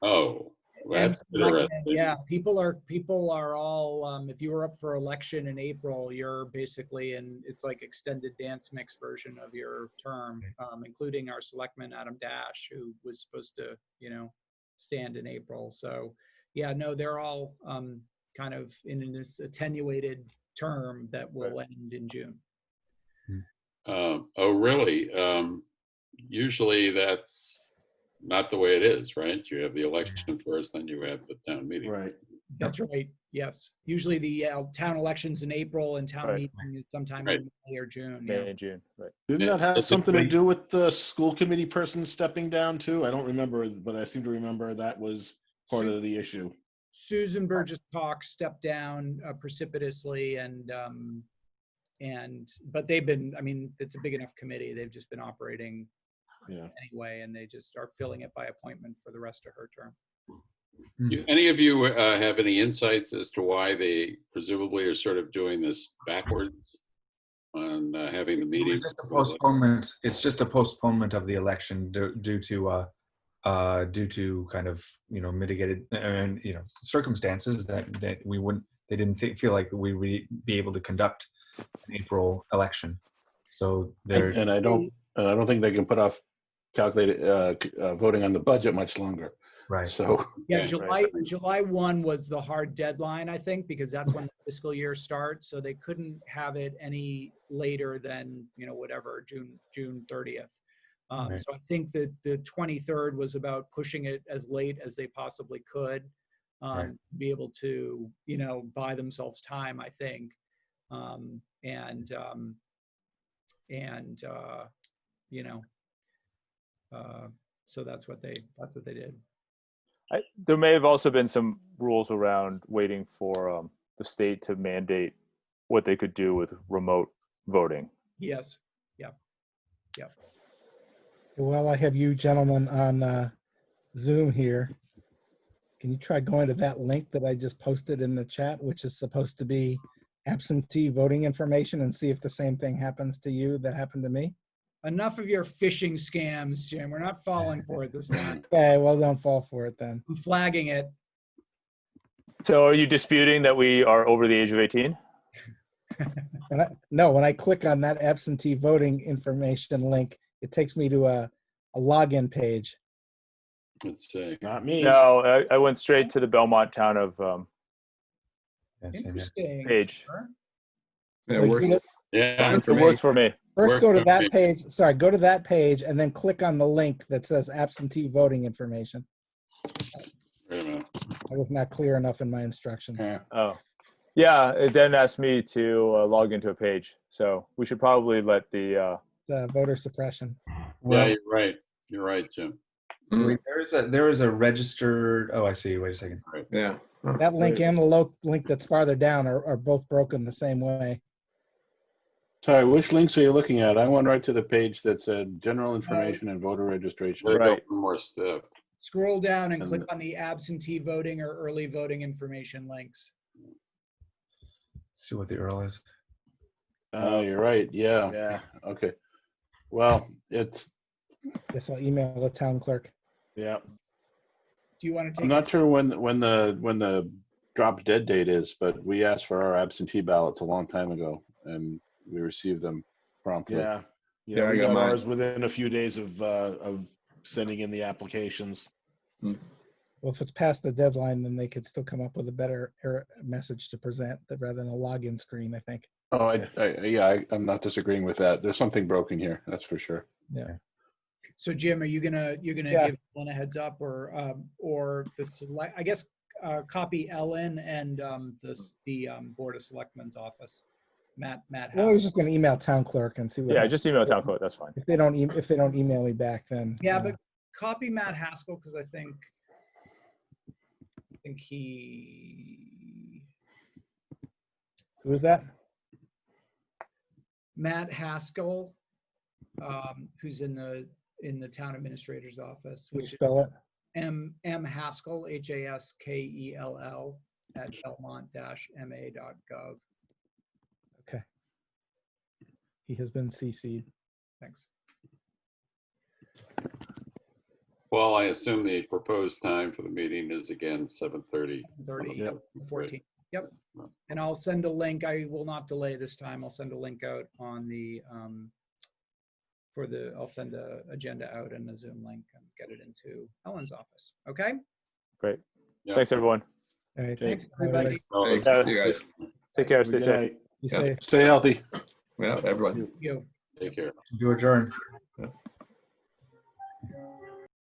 Oh, And that's interesting. yeah, people are all, if you were up for election in April, you're basically it's like extended dance mix version of your term, including our selectman, Adam Dash, who was supposed to, stand in April. So yeah, no, they're all kind of in this attenuated term that will end in June. Oh, really? Usually that's not the way it is, right? You have the election first, then you have the town meeting. Right. That's right. Yes. Usually the town elections in April and town Right. meeting is sometime Right. in May or June. May Yeah. and June, right. Didn't Yeah, that have it's a something to great- do with the school committee person stepping down too? I don't remember, but I seem to remember that was part of the issue. Susan Burgess Cox stepped down precipitously but they've been, it's a big enough committee. They've just been operating Yeah. anyway, and they just are filling it by appointment for the rest of her term. Any of you have any insights as to why they presumably are sort of doing this backwards on having the meeting? It's just a postponement. It's just a postponement of the election due to kind of mitigated and circumstances that they didn't feel like we would be able to conduct an April election. So they're And I don't think they can put off voting on the budget much longer. right. So Yeah, Okay. July 1 was the hard deadline, I think, because that's when the fiscal year starts. So they couldn't have it any later than, whatever, June 30th. Right. So I think that the 23rd was about pushing it as late as they possibly could, Right. be able to, you know, buy themselves time, I think. You know, so that's what they did. There may have also been some rules around waiting for the state to mandate what they could do with remote voting. Yes. Well, I have you gentlemen on Zoom here. Can you try going to that link that I just posted in the chat, which is supposed to be absentee voting information, and see if the same thing happens to you that happened to me? Enough of your phishing scams, Jim. We're not falling for it this time. Okay, well, don't fall for it then. I'm flagging it. So are you disputing that we are over the age of 18? No, when I click on that absentee voting information link, it takes me to a login page. Let's see. Not me. No, I went straight to the Belmont town of Yeah, same here. Interesting. page. sir. It Like, works you know, Yeah, fine It for me. works for me. First, Work go to for that me. page. Sorry, go to that page and then click on the link that says absentee voting information. wait a minute. I was not clear enough in my instructions. Yeah. Oh, yeah. It then asked me to log into a page. So we should probably let the Voter suppression. Well, Yeah, you're right. You're right, Jim. Mm, there is a registered. Oh, I see. Wait a second. yeah. That link and the link that's farther down are both broken the same way. Sorry, which links are you looking at? I went right to the page that said general information and voter registration. Let it Right. go one more step. Scroll down and And click on the absentee voting or early voting information links. Let's see what the URL is. Oh, you're right. Yeah. Yeah. Okay. Well, it's, Guess I'll email the town clerk. Yeah. Do you want to take I'm not sure when the drop dead date is, but we asked for our absentee ballots a long time ago and we received them promptly. Yeah. Yeah, I we got got mine. ours within a few days of sending in the applications. Well, if it's past the deadline, then they could still come up with a better message to present rather than a login screen, I think. Oh, I'm not disagreeing with that. There's something broken here. That's for sure. Yeah. So Jim, are you gonna Yeah. give Ellen a heads up or the select? I guess copy Ellen and the Board of Selectmen's office. Matt Well, I Haskell. was just going to email town clerk and see what. yeah, happens. just email town clerk. That's fine. If they don't email me back, then Yeah, but copy Matt Haskell because I think he. who is that? Matt Haskell, who's in the town administrator's office, Can you which spell is it? M Haskell, HASKELL at belmont-ma.gov. Okay. He has been CC'd. Thanks. Well, I assume the proposed time for the meeting is again 7:30. 30, Yep. 14. Yep. And I'll send a link. I will not delay this time. I'll send a link out on the I'll send a agenda out and a Zoom link and get it into Ellen's office. Okay. Great. Yeah. Thanks, everyone. All right. Thanks, All right. everybody. Oh, Hey, see you guys. Take care. Stay Good safe. night. Be Yeah. safe. Stay healthy. Yeah, everyone. You. Take care. Do adjourn. Yeah.